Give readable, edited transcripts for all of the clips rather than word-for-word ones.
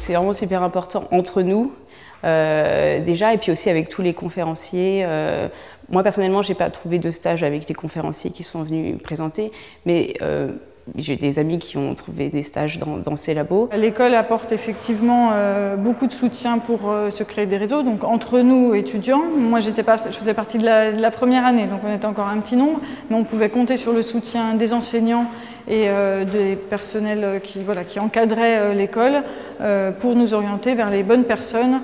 c'est vraiment super important entre nous, déjà, et puis aussi avec tous les conférenciers. Moi, personnellement, je n'ai pas trouvé de stage avec les conférenciers qui sont venus présenter, mais j'ai des amis qui ont trouvé des stages dans ces labos. L'école apporte effectivement beaucoup de soutien pour se créer des réseaux, donc entre nous étudiants. Moi, je faisais partie de la première année, donc on était encore un petit nombre, mais on pouvait compter sur le soutien des enseignants et des personnels qui encadraient l'école pour nous orienter vers les bonnes personnes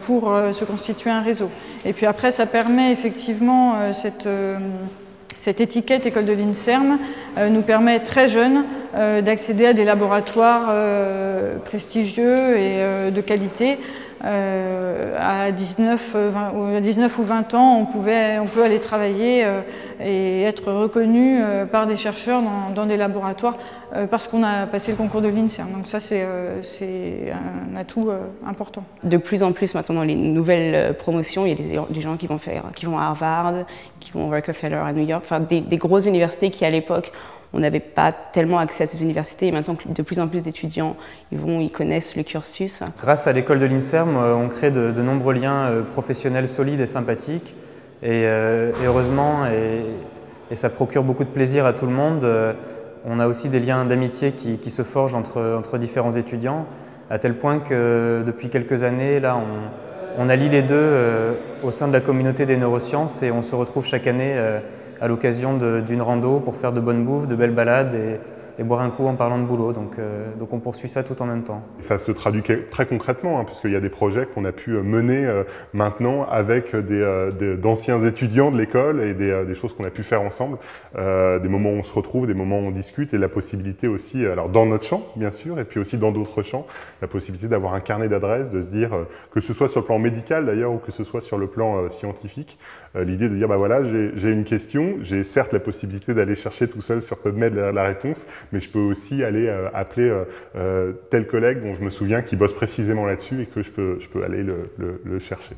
pour se constituer un réseau. Et puis après, ça permet effectivement cette étiquette école de l'INSERM nous permet très jeunes d'accéder à des laboratoires prestigieux et de qualité. À 19 ou 20 ans, on peut aller travailler et être reconnu par des chercheurs dans des laboratoires parce qu'on a passé le concours de l'INSERM. Donc ça, c'est un atout important. De plus en plus maintenant dans les nouvelles promotions, il y a des gens qui vont à Harvard, qui vont à Rockefeller à New York, enfin des grosses universités qui à l'époque on n'avait pas tellement accès à ces universités et maintenant de plus en plus d'étudiants ils connaissent le cursus. Grâce à l'école de l'INSERM, on crée de nombreux liens professionnels solides et sympathiques et heureusement, et ça procure beaucoup de plaisir à tout le monde. On a aussi des liens d'amitié qui se forgent entre différents étudiants, à tel point que depuis quelques années, là, on allie les deux au sein de la communauté des neurosciences et on se retrouve chaque année à l'occasion d'une rando pour faire de bonnes bouffes, de belles balades et boire un coup en parlant de boulot. Donc on poursuit ça tout en même temps. Ça se traduit très concrètement, puisqu'il y a des projets qu'on a pu mener maintenant avec d'anciens étudiants de l'école et des choses qu'on a pu faire ensemble, des moments où on se retrouve, des moments où on discute et la possibilité aussi, alors dans notre champ bien sûr, et puis aussi dans d'autres champs, la possibilité d'avoir un carnet d'adresses, de se dire, que ce soit sur le plan médical d'ailleurs ou que ce soit sur le plan scientifique, l'idée de dire bah voilà, j'ai une question, j'ai certes la possibilité d'aller chercher tout seul sur PubMed la réponse, mais je peux aussi aller appeler tel collègue dont je me souviens qui bosse précisément là-dessus et que je peux aller le chercher.